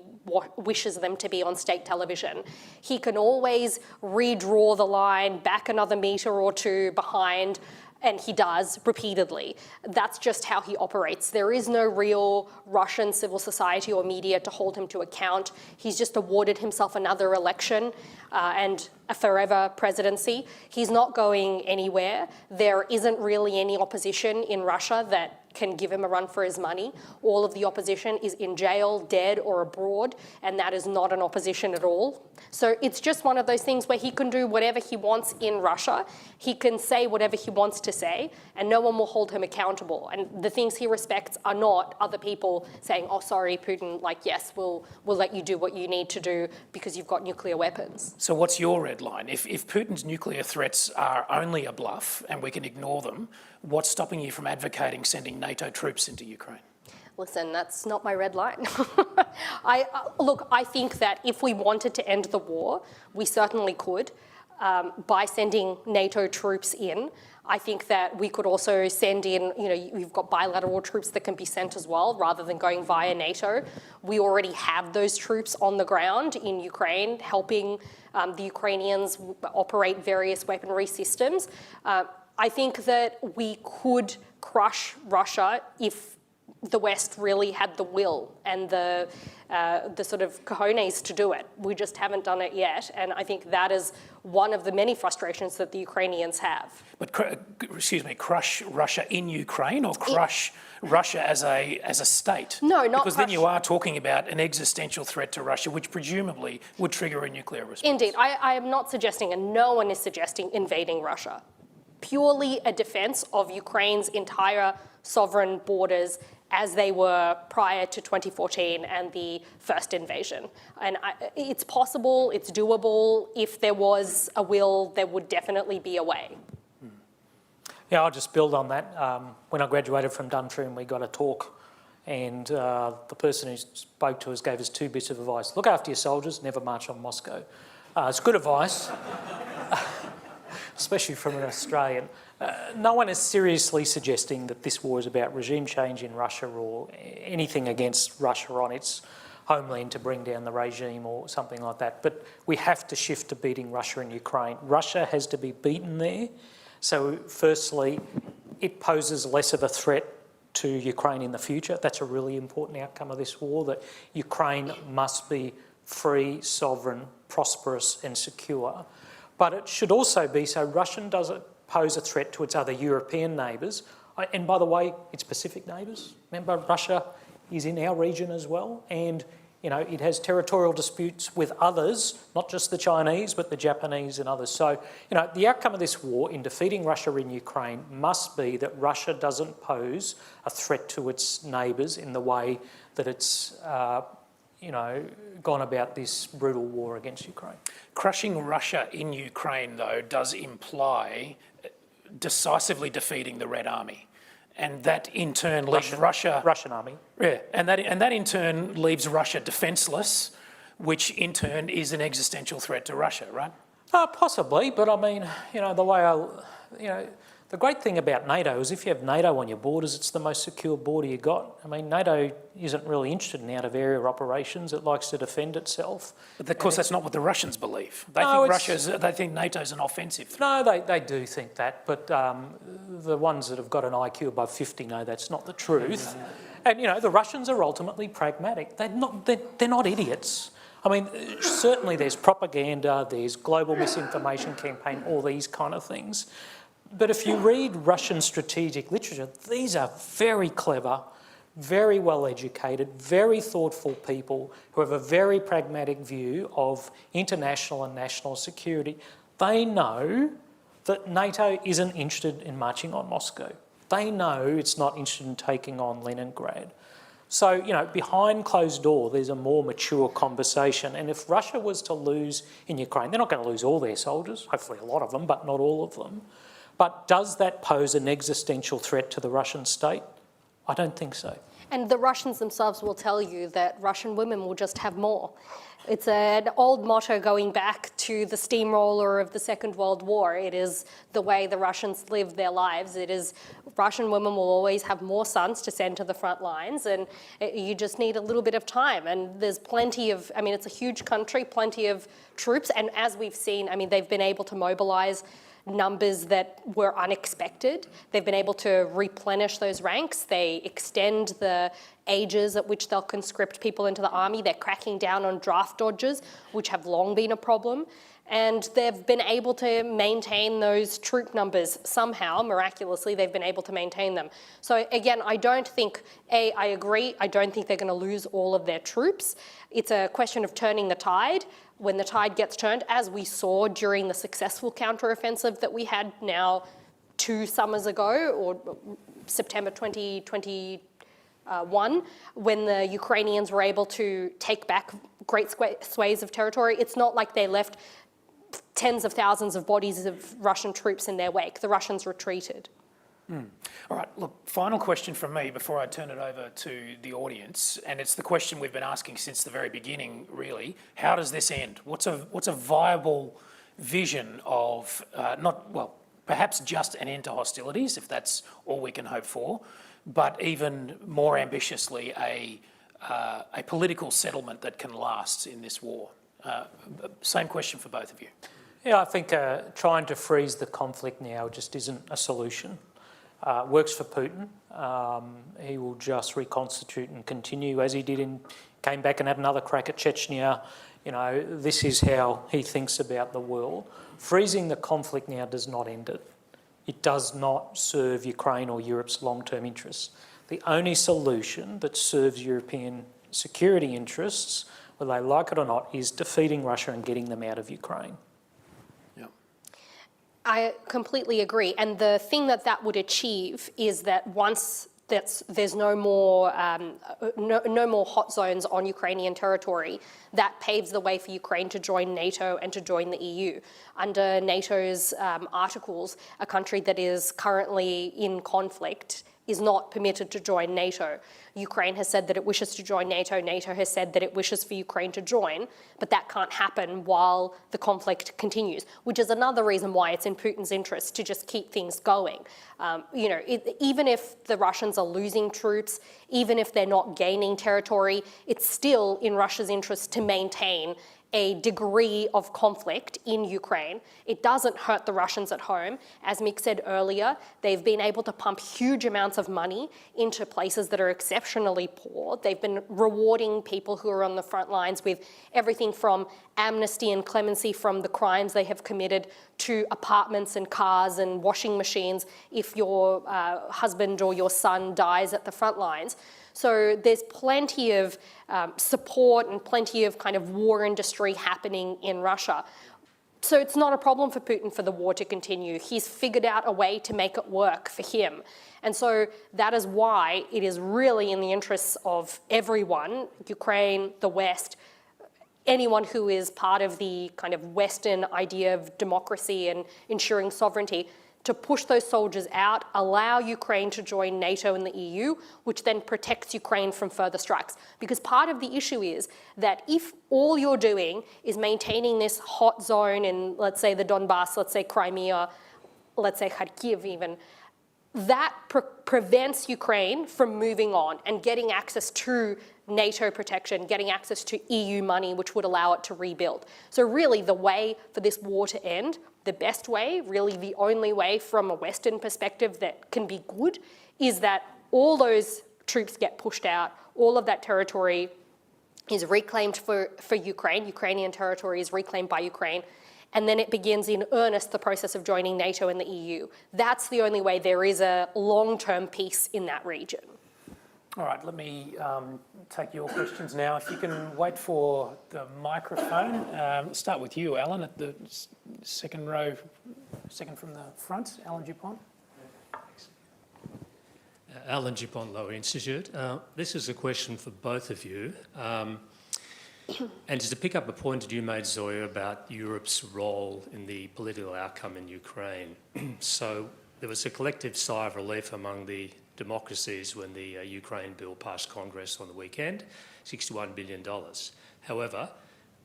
wishes them to be on state television. He can always redraw the line back another metre or two behind, and he does repeatedly. That's just how he operates. There is no real Russian civil society or media to hold him to account. He's just awarded himself another election and a forever presidency. He's not going anywhere. There isn't really any opposition in Russia that can give him a run for his money. All of the opposition is in jail, dead, or abroad, and that is not an opposition at all. So it's just one of those things where he can do whatever he wants in Russia. He can say whatever he wants to say, and no one will hold him accountable. And the things he respects are not other people saying, oh, sorry, Putin, yes, we'll let you do what you need to do because you've got nuclear weapons. So what's your red line? If Putin's nuclear threats are only a bluff and we can ignore them, what's stopping you from advocating sending NATO troops into Ukraine? Listen, that's not my red line. I think that if we wanted to end the war, we certainly could by sending NATO troops in. I think that we could also send in, you've got bilateral troops that can be sent as well, rather than going via NATO. We already have those troops on the ground in Ukraine, helping the Ukrainians operate various weaponry systems. I think that we could crush Russia if the West really had the will and the sort of cojones to do it. We just haven't done it yet, and I think that is one of the many frustrations that the Ukrainians have. But crush Russia in Ukraine, or crush Russia as a state? No, not because then you are talking about an existential threat to Russia, which presumably would trigger a nuclear response. Indeed, I am not suggesting, and no one is suggesting, invading Russia. Purely a defence of Ukraine's entire sovereign borders as they were prior to 2014 and the first invasion. And it's possible, it's doable. If there was a will, there would definitely be a way. Yeah, I'll just build on that. When I graduated from Dunfermline, we got a talk, and the person who spoke to us gave us 2 bits of advice. Look after your soldiers, never march on Moscow. It's good advice, especially from an Australian. No one is seriously suggesting that this war is about regime change in Russia or anything against Russia on its homeland to bring down the regime or something like that. But we have to shift to beating Russia and Ukraine. Russia has to be beaten there. So firstly, it poses less of a threat to Ukraine in the future. That's a really important outcome of this war, that Ukraine must be free, sovereign, prosperous and secure. But it should also be so Russia doesn't pose a threat to its other European neighbours. And by the way, its Pacific neighbours. Remember, Russia is in our region as well. And, you know, it has territorial disputes with others, not just the Chinese, but the Japanese and others. So, you know, the outcome of this war in defeating Russia in Ukraine must be that Russia doesn't pose a threat to its neighbours in the way that it's, you know, gone about this brutal war against Ukraine. Crushing Russia in Ukraine, though, does imply decisively defeating the Red Army. And that in turn leaves Russian army. Yeah, and that in turn leaves Russia defenceless, which in turn is an existential threat to Russia, right? Possibly, but I mean, you know, the great thing about NATO is if you have NATO on your borders, it's the most secure border you got. I mean, NATO isn't really interested in out-of-area operations. It likes to defend itself. But of course, that's not what the Russians believe. They think NATO's an offensive threat. No, they do think that, but the ones that have got an IQ above 50 know that's not the truth. And, you know, the Russians are ultimately pragmatic. They're not idiots. I mean, certainly there's propaganda, there's global misinformation campaign, all these kind of things. But if you read Russian strategic literature, these are very clever, very well educated, very thoughtful people who have a very pragmatic view of international and national security. They know that NATO isn't interested in marching on Moscow. They know it's not interested in taking on Leningrad. So, you know, behind closed door, there's a more mature conversation. And if Russia was to lose in Ukraine, they're not going to lose all their soldiers, hopefully a lot of them, but not all of them. But does that pose an existential threat to the Russian state? I don't think so. And the Russians themselves will tell you that Russian women will just have more. It's an old motto going back to the steamroller of the Second World War. It is the way the Russians live their lives. It is Russian women will always have more sons to send to the front lines, and you just need a little bit of time. And there's plenty of, I mean, it's a huge country, plenty of troops. And as we've seen, I mean, they've been able to mobilise numbers that were unexpected. They've been able to replenish those ranks. They extend the ages at which they'll conscript people into the army. They're cracking down on draft dodgers, which have long been a problem. And they've been able to maintain those troop numbers somehow, miraculously, they've been able to maintain them. So again, I don't think, I agree, I don't think they're going to lose all of their troops. It's a question of turning the tide. When the tide gets turned, as we saw during the successful counteroffensive that we had now 2 summers ago, or September 2021, when the Ukrainians were able to take back great swathes of territory, it's not like they left tens of thousands of bodies of Russian troops in their wake. The Russians retreated. All right, look, final question from me before I turn it over to the audience, and it's the question we've been asking since the very beginning, really. How does this end? What's a viable vision of, perhaps just an end to hostilities, if that's all we can hope for, but even more ambitiously, a political settlement that can last in this war? Same question for both of you. Yeah, I think trying to freeze the conflict now just isn't a solution. Works for Putin. He will just reconstitute and continue as he did came back and had another crack at Chechnya. You know, this is how he thinks about the world. Freezing the conflict now does not end it. It does not serve Ukraine or Europe's long-term interests. The only solution that serves European security interests, whether they like it or not, is defeating Russia and getting them out of Ukraine. I completely agree. And the thing that would achieve is that once there's no more no more hot zones on Ukrainian territory, that paves the way for Ukraine to join NATO and to join the EU. Under NATO's articles, a country that is currently in conflict is not permitted to join NATO. Ukraine has said that it wishes to join NATO. NATO has said that it wishes for Ukraine to join, but that can't happen while the conflict continues, which is another reason why it's in Putin's interest to just keep things going. Even if the Russians are losing troops, even if they're not gaining territory, it's still in Russia's interest to maintain a degree of conflict in Ukraine. It doesn't hurt the Russians at home. As Mick said earlier, they've been able to pump huge amounts of money into places that are exceptionally poor. They've been rewarding people who are on the front lines with everything from amnesty and clemency from the crimes they have committed to apartments and cars and washing machines if your husband or your son dies at the front lines. So there's plenty of support and plenty of kind of war industry happening in Russia. So it's not a problem for Putin for the war to continue. He's figured out a way to make it work for him. And so that is why it is really in the interests of everyone, Ukraine, the West, anyone who is part of the kind of Western idea of democracy and ensuring sovereignty, to push those soldiers out, allow Ukraine to join NATO and the EU, which then protects Ukraine from further strikes. Because part of the issue is that if all you're doing is maintaining this hot zone in, let's say, the Donbass, let's say Crimea, let's say Kharkiv even, that prevents Ukraine from moving on and getting access to NATO protection, getting access to EU money, which would allow it to rebuild. So really the way for this war to end, the best way, really the only way from a Western perspective that can be good, is that all those troops get pushed out, all of that territory is reclaimed for Ukraine, Ukrainian territory is reclaimed by Ukraine, and then it begins in earnest the process of joining NATO and the EU. That's the only way there is a long-term peace in that region. All right, let me take your questions now. If you can wait for the microphone. Start with you, Alan, at the second row, second from the front. Alan Dupont. Alan Dupont, Lowy Institute. This is a question for both of you. And to pick up a point that you made, Zoya, about Europe's role in the political outcome in Ukraine. So there was a collective sigh of relief among the democracies when the Ukraine bill passed Congress on the weekend, $61 billion. However,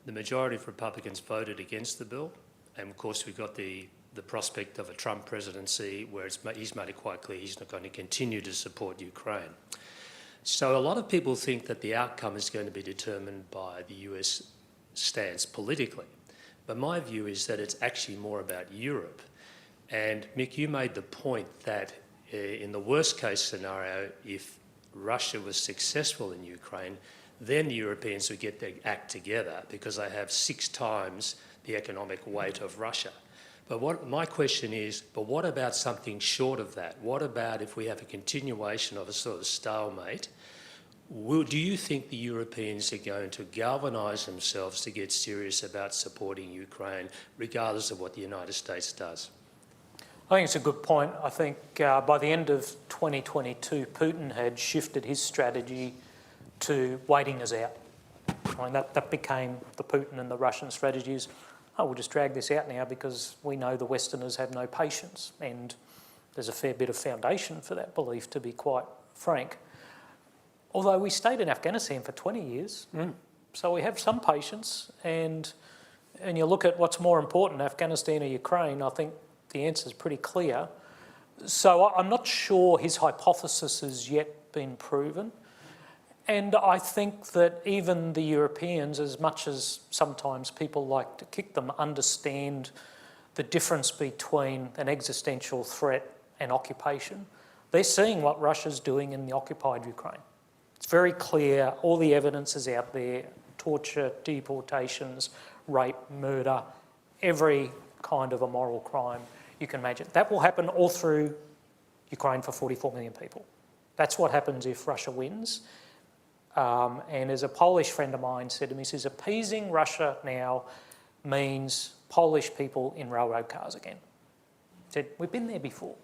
the majority of Republicans voted against the bill, and of course we've got the prospect of a Trump presidency where he's made it quite clear he's not going to continue to support Ukraine. So a lot of people think that the outcome is going to be determined by the US stance politically, but my view is that it's actually more about Europe. And Mick, you made the point that in the worst case scenario, if Russia was successful in Ukraine, then the Europeans would get their act together because they have 6 times the economic weight of Russia. But my question is, but what about something short of that? What about if we have a continuation of a sort of stalemate? Do you think the Europeans are going to galvanise themselves to get serious about supporting Ukraine, regardless of what the United States does? I think it's a good point. I think by the end of 2022, Putin had shifted his strategy to waiting us out. I mean, that became the Putin and the Russian strategies. Oh, we'll just drag this out now because we know the Westerners have no patience. And there's a fair bit of foundation for that belief, to be quite frank. Although we stayed in Afghanistan for 20 years, so we have some patience. And you look at what's more important, Afghanistan or Ukraine, I think the answer is pretty clear. So I'm not sure his hypothesis has yet been proven. And I think that even the Europeans, as much as sometimes people like to kick them, understand the difference between an existential threat and occupation. They're seeing what Russia's doing in the occupied Ukraine. It's very clear, all the evidence is out there, torture, deportations, rape, murder, every kind of immoral crime you can imagine. That will happen all through Ukraine for 44 million people. That's what happens if Russia wins. And as a Polish friend of mine said to me, he says, appeasing Russia now means Polish people in railroad cars again. He said, we've been there before.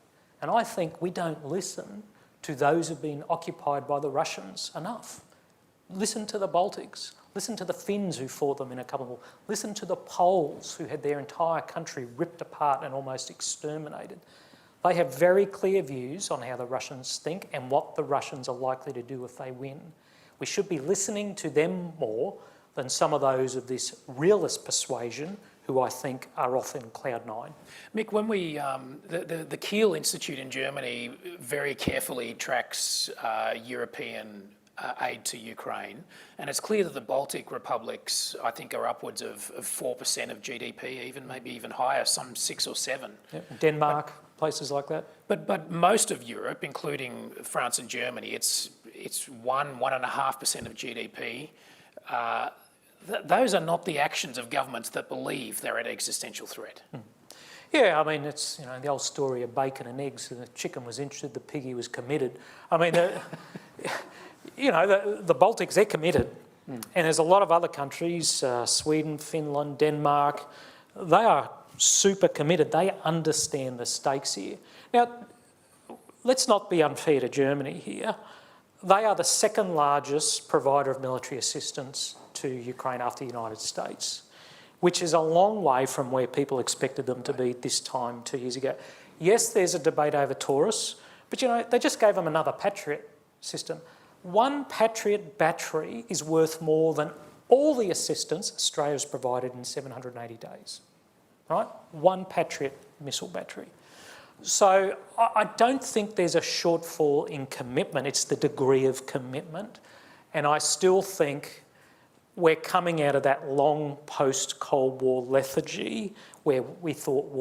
And I think we don't listen to those who've been occupied by the Russians enough. Listen to the Baltics. Listen to the Finns who fought them in a couple of... Listen to the Poles who had their entire country ripped apart and almost exterminated. They have very clear views on how the Russians think and what the Russians are likely to do if they win. We should be listening to them more than some of those of this realist persuasion who I think are off in cloud nine. Mick, when we, the Kiel Institute in Germany very carefully tracks European aid to Ukraine, and it's clear that the Baltic republics, I think, are upwards of 4% of GDP, even maybe even higher, some 6 or 7. Yep. Denmark, places like that. But most of Europe, including France and Germany, it's 1.5% of GDP. Those are not the actions of governments that believe they're at existential threat. Yeah, I mean, it's, the old story of bacon and eggs. The chicken was interested, the piggy was committed. I mean, the Baltics, they're committed. And there's a lot of other countries, Sweden, Finland, Denmark, they are super committed. They understand the stakes here. Now, let's not be unfair to Germany here. They are the second largest provider of military assistance to Ukraine after the United States, which is a long way from where people expected them to be this time 2 years ago. Yes, there's a debate over Taurus, but they just gave them another Patriot system. One Patriot battery is worth more than all the assistance Australia's provided in 780 days, right? One Patriot missile battery. So I don't think there's a shortfall in commitment. It's the degree of commitment. And I still think we're coming out of that long post-Cold War lethargy where we thought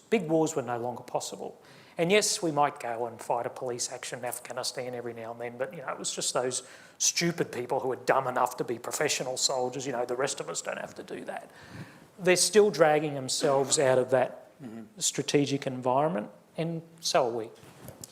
big wars were no longer possible. And yes, we might go and fight a police action in Afghanistan every now and then, but it was just those stupid people who are dumb enough to be professional soldiers. The rest of us don't have to do that. They're still dragging themselves out of that strategic environment, and so are we.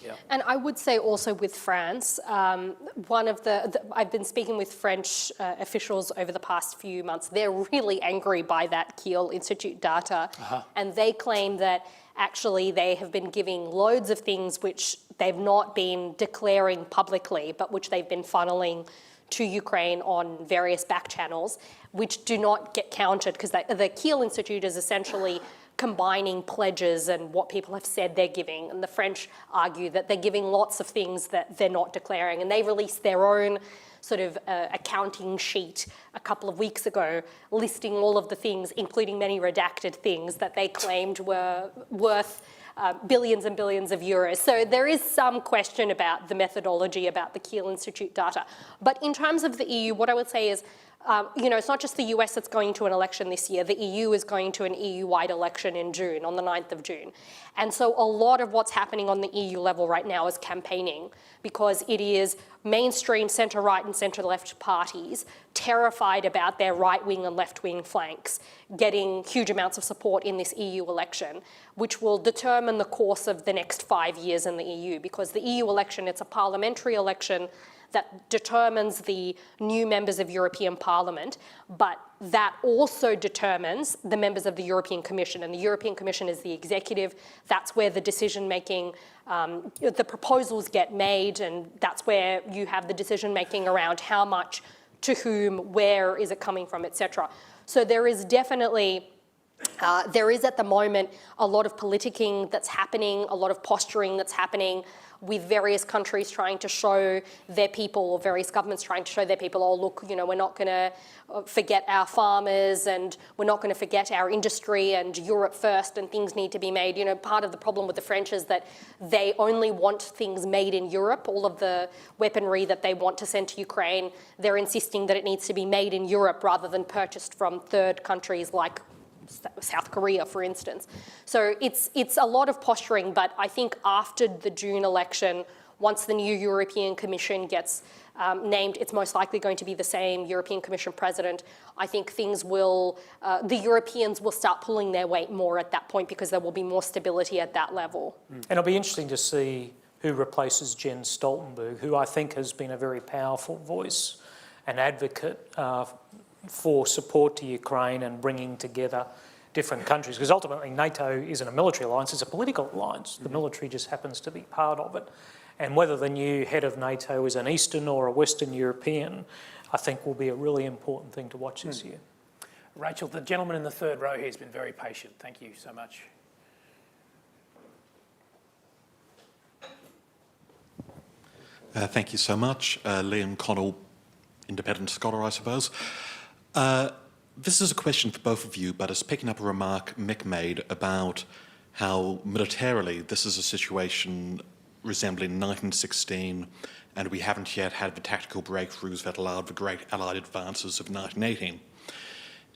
Yeah. And I would say also with France, I've been speaking with French officials over the past few months. They're really angry by that Kiel Institute data, and they claim that actually they have been giving loads of things which they've not been declaring publicly, but which they've been funneling to Ukraine on various back channels, which do not get counted because the Kiel Institute is essentially combining pledges and what people have said they're giving. And the French argue that they're giving lots of things that they're not declaring. And they released their own sort of accounting sheet a couple of weeks ago, listing all of the things, including many redacted things that they claimed were worth billions and billions of euros. So there is some question about the methodology, about the Kiel Institute data. But in terms of the EU, what I would say is, it's not just the US that's going to an election this year. The EU is going to an EU-wide election in June, on the 9th of June. And so a lot of what's happening on the EU level right now is campaigning, because it is mainstream centre-right and centre-left parties terrified about their right-wing and left-wing flanks getting huge amounts of support in this EU election, which will determine the course of the next 5 years in the EU, because the EU election, it's a parliamentary election that determines the new members of European Parliament, but that also determines the members of the European Commission. And the European Commission is the executive. That's where the decision-making, the proposals get made, and that's where you have the decision-making around how much, to whom, where is it coming from, etc. So there is definitely, there is at the moment a lot of politicking that's happening, a lot of posturing that's happening, with various countries trying to show their people, or various governments trying to show their people, oh, look, we're not going to forget our farmers, and we're not going to forget our industry, and Europe first, and things need to be made. Part of the problem with the French is that they only want things made in Europe. All of the weaponry that they want to send to Ukraine, they're insisting that it needs to be made in Europe rather than purchased from third countries like South Korea, for instance. So it's a lot of posturing, but I think after the June election, once the new European Commission gets named, it's most likely going to be the same European Commission president. I think things will, the Europeans will start pulling their weight more at that point, because there will be more stability at that level. And it'll be interesting to see who replaces Jens Stoltenberg, who I think has been a very powerful voice and advocate for support to Ukraine and bringing together different countries, because ultimately NATO isn't a military alliance, it's a political alliance. The military just happens to be part of it. And whether the new head of NATO is an Eastern or a Western European, I think will be a really important thing to watch this year. Rachel, the gentleman in the third row here has been very patient. Thank you so much. Thank you so much. Liam Connell, independent scholar, I suppose. This is a question for both of you, but it's picking up a remark Mick made about how militarily this is a situation resembling 1916, and we haven't yet had the tactical breakthroughs that allowed the great Allied advances of 1918.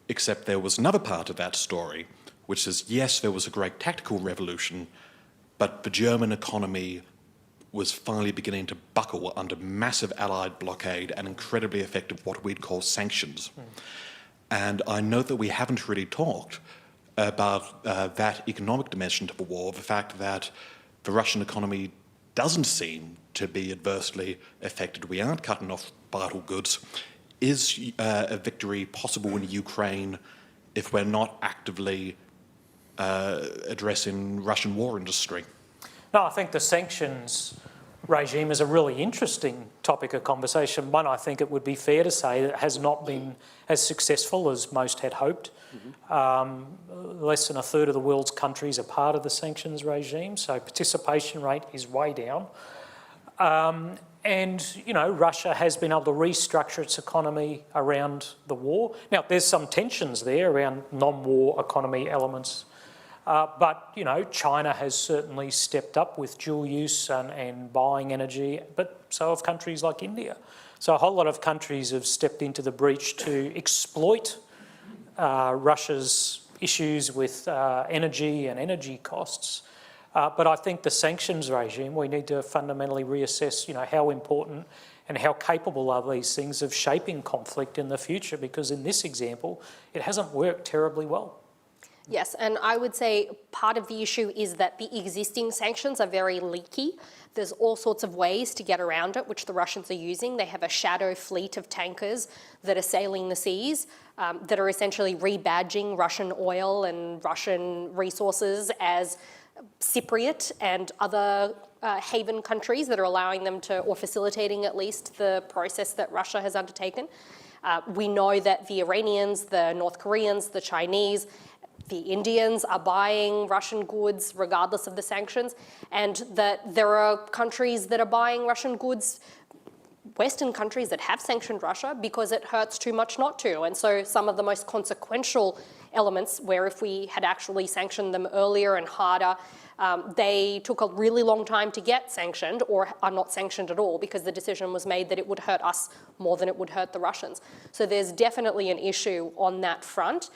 Except there was another part of that story, which is, yes, there was a great tactical revolution, but the German economy was finally beginning to buckle under massive Allied blockade and incredibly effective what we'd call sanctions. And I know that we haven't really talked about that economic dimension to the war, the fact that the Russian economy doesn't seem to be adversely affected. We aren't cutting off vital goods. Is a victory possible in Ukraine if we're not actively addressing Russian war industry? No, I think the sanctions regime is a really interesting topic of conversation. One, I think it would be fair to say that it has not been as successful as most had hoped. Less than a third of the world's countries are part of the sanctions regime, so participation rate is way down. And, you know, Russia has been able to restructure its economy around the war. Now, there's some tensions there around non-war economy elements. But, you know, China has certainly stepped up with dual use and buying energy, but so have countries like India. So a whole lot of countries have stepped into the breach to exploit Russia's issues with energy and energy costs. But I think the sanctions regime, we need to fundamentally reassess, you know, how important and how capable are these things of shaping conflict in the future, because in this example, it hasn't worked terribly well. Yes, and I would say part of the issue is that the existing sanctions are very leaky. There's all sorts of ways to get around it, which the Russians are using. They have a shadow fleet of tankers that are sailing the seas, that are essentially rebadging Russian oil and Russian resources as Cypriot and other haven countries that are allowing them to, or facilitating at least, the process that Russia has undertaken. We know that the Iranians, the North Koreans, the Chinese, the Indians are buying Russian goods regardless of the sanctions, and that there are countries that are buying Russian goods, Western countries that have sanctioned Russia, because it hurts too much not to. And so some of the most consequential elements, where if we had actually sanctioned them earlier and harder, they took a really long time to get sanctioned, or are not sanctioned at all, because the decision was made that it would hurt us more than it would hurt the Russians. So there's definitely an issue on that front.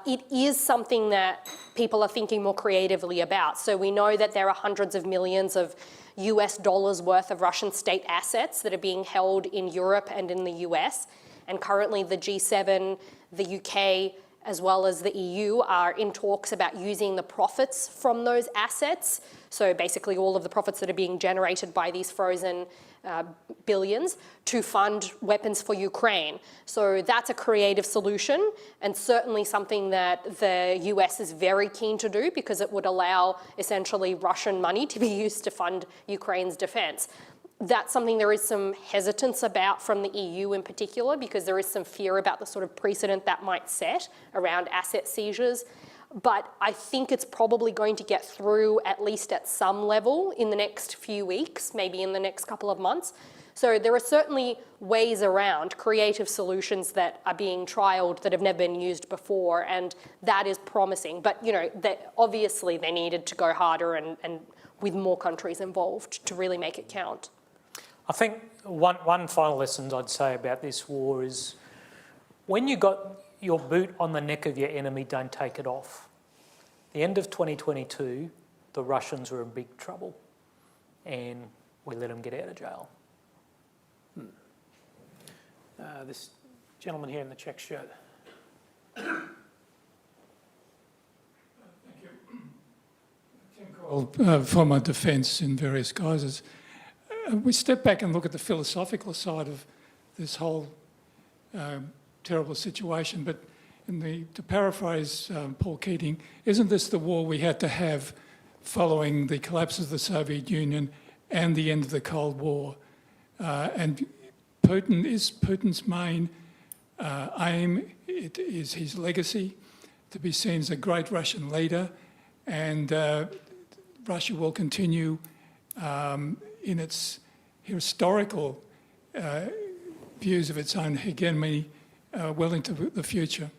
It is something that people are thinking more creatively about. So we know that there are hundreds of millions of US dollars worth of Russian state assets that are being held in Europe and in the US. And currently the G7, the UK, as well as the EU are in talks about using the profits from those assets. So basically all of the profits that are being generated by these frozen billions to fund weapons for Ukraine. So that's a creative solution, and certainly something that the US is very keen to do, because it would allow essentially Russian money to be used to fund Ukraine's defense. That's something there is some hesitance about from the EU in particular, because there is some fear about the sort of precedent that might set around asset seizures. But I think it's probably going to get through, at least at some level, in the next few weeks, maybe in the next couple of months. So there are certainly ways around, creative solutions that are being trialled that have never been used before, and that is promising. But, you know, obviously they needed to go harder and with more countries involved to really make it count. I think one final lesson I'd say about this war is, when you got your boot on the neck of your enemy, don't take it off. The end of 2022, the Russians were in big trouble, and we let them get out of jail. This gentleman here in the check shirt. Thank you. Tim Coyle, former defence in various guises. We step back and look at the philosophical side of this whole terrible situation, but to paraphrase Paul Keating, isn't this the war we had to have following the collapse of the Soviet Union and the end of the Cold War. And Putin's main aim, it is his legacy, to be seen as a great Russian leader, and Russia will continue in its historical views of its own hegemony well into the future.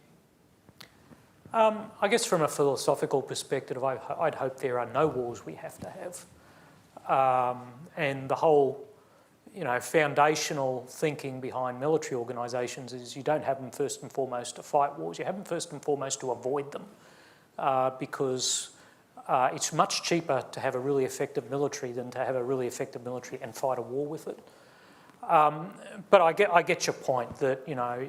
I guess from a philosophical perspective, I'd hope there are no wars we have to have. And the whole, foundational thinking behind military organisations is you don't have them first and foremost to fight wars, you have them first and foremost to avoid them, because it's much cheaper to have a really effective military than to have a really effective military and fight a war with it. But I get your point that,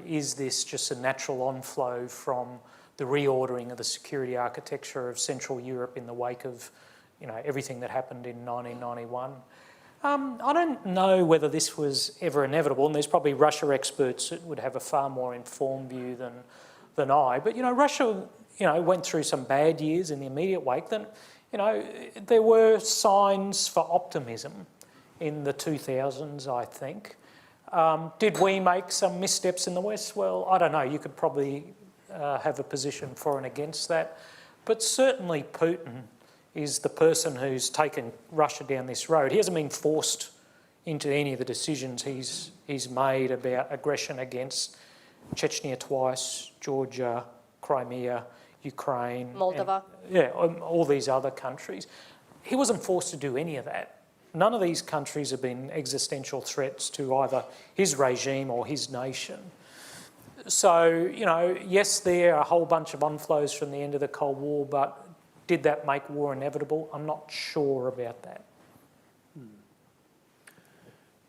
is this just a natural onflow from the reordering of the security architecture of Central Europe in the wake of, everything that happened in 1991? I don't know whether this was ever inevitable, and there's probably Russia experts that would have a far more informed view than I. But, Russia, went through some bad years in the immediate wake. Then, there were signs for optimism in the 2000s, I think. Did we make some missteps in the West? Well, I don't know. You could probably have a position for and against that. But certainly Putin is the person who's taken Russia down this road. He hasn't been forced into any of the decisions he's made about aggression against Chechnya twice, Georgia, Crimea, Ukraine. Moldova. All these other countries. He wasn't forced to do any of that. None of these countries have been existential threats to either his regime or his nation. So, yes, there are a whole bunch of onflows from the end of the Cold War, but did that make war inevitable? I'm not sure about that.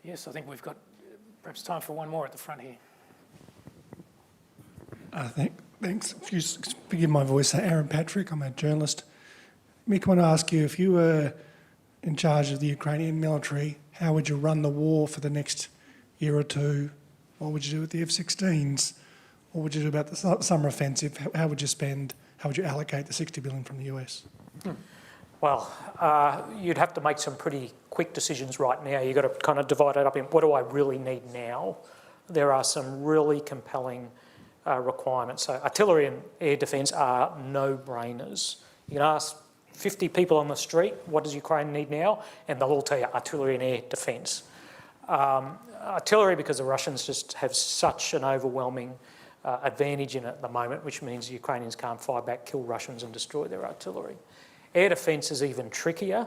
Yes, I think we've got perhaps time for one more at the front here. Thanks. If you forgive my voice, Aaron Patrick, I'm a journalist. Mick, I want to ask you, if you were in charge of the Ukrainian military, how would you run the war for the next year or two? What would you do with the F-16s? What would you do about the summer offensive? How would you spend? How would you allocate the $60 billion from the US? Well, you'd have to make some pretty quick decisions right now. You've got to kind of divide it up in what do I really need now? There are some really compelling requirements. So artillery and air defence are no-brainers. You can ask 50 people on the street, what does Ukraine need now? And they'll all tell you artillery and air defence. Artillery, because the Russians just have such an overwhelming advantage in it at the moment, which means the Ukrainians can't fire back, kill Russians and destroy their artillery. Air defence is even trickier.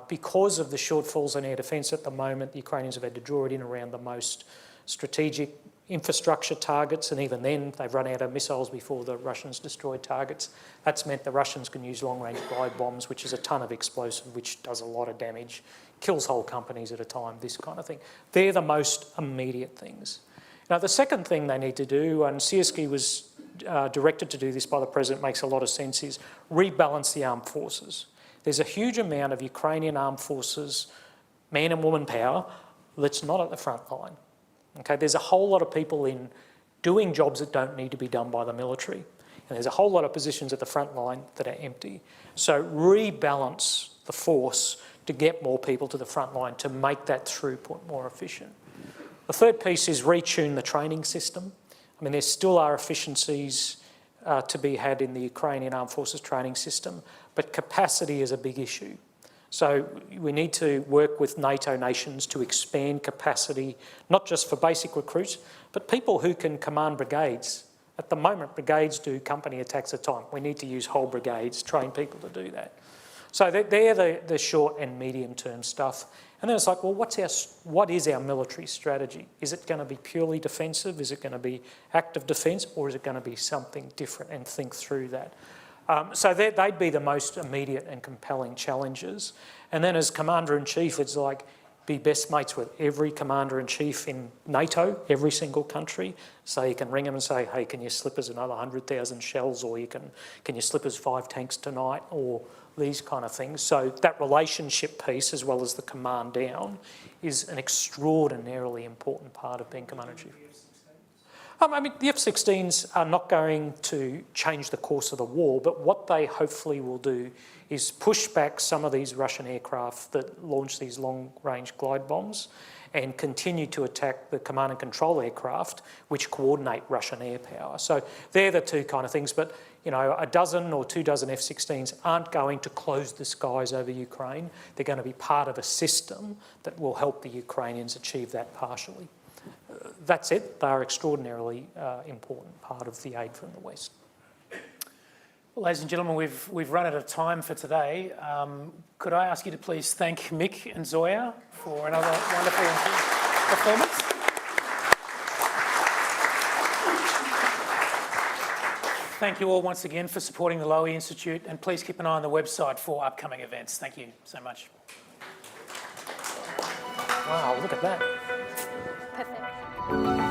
Because of the shortfalls in air defence at the moment, the Ukrainians have had to draw it in around the most strategic infrastructure targets, and even then they've run out of missiles before the Russians destroy targets. That's meant the Russians can use long-range glide bombs, which is a ton of explosive, which does a lot of damage, kills whole companies at a time, this kind of thing. They're the most immediate things. Now, the second thing they need to do, and Sierski was directed to do this by the President, makes a lot of sense, is rebalance the armed forces. There's a huge amount of Ukrainian armed forces, man and woman power, that's not at the front line. Okay, there's a whole lot of people in doing jobs that don't need to be done by the military. And there's a whole lot of positions at the front line that are empty. So rebalance the force to get more people to the front line to make that throughput more efficient. The third piece is retune the training system. I mean, there still are efficiencies to be had in the Ukrainian Armed Forces training system, but capacity is a big issue. So we need to work with NATO nations to expand capacity, not just for basic recruits, but people who can command brigades. At the moment, brigades do company attacks at a time. We need to use whole brigades, train people to do that. So they're the short and medium term stuff. And then it's like, well, what is our military strategy? Is it going to be purely defensive? Is it going to be active defence? Or is it going to be something different? And think through that. So they'd be the most immediate and compelling challenges. And then as Commander-in-Chief, it's like be best mates with every Commander-in-Chief in NATO, every single country. So you can ring them and say, hey, can you slip us another 100,000 shells? Or can you slip us 5 tanks tonight? Or these kind of things. So that relationship piece, as well as the command down, is an extraordinarily important part of being Commander-in-Chief. I mean, the F-16s are not going to change the course of the war, but what they hopefully will do is push back some of these Russian aircraft that launch these long-range glide bombs and continue to attack the command and control aircraft, which coordinate Russian air power. So they're the two kind of things, but you know, a dozen or 2 dozen F-16s aren't going to close the skies over Ukraine. They're going to be part of a system that will help the Ukrainians achieve that partially. That's it. They are extraordinarily important part of the aid from the West. Well, ladies and gentlemen, we've run out of time for today. Could I ask you to please thank Mick and Zoya for another wonderful performance? Thank you all once again for supporting the Lowy Institute, and please keep an eye on the website for upcoming events. Thank you so much. Wow, look at that. Perfect.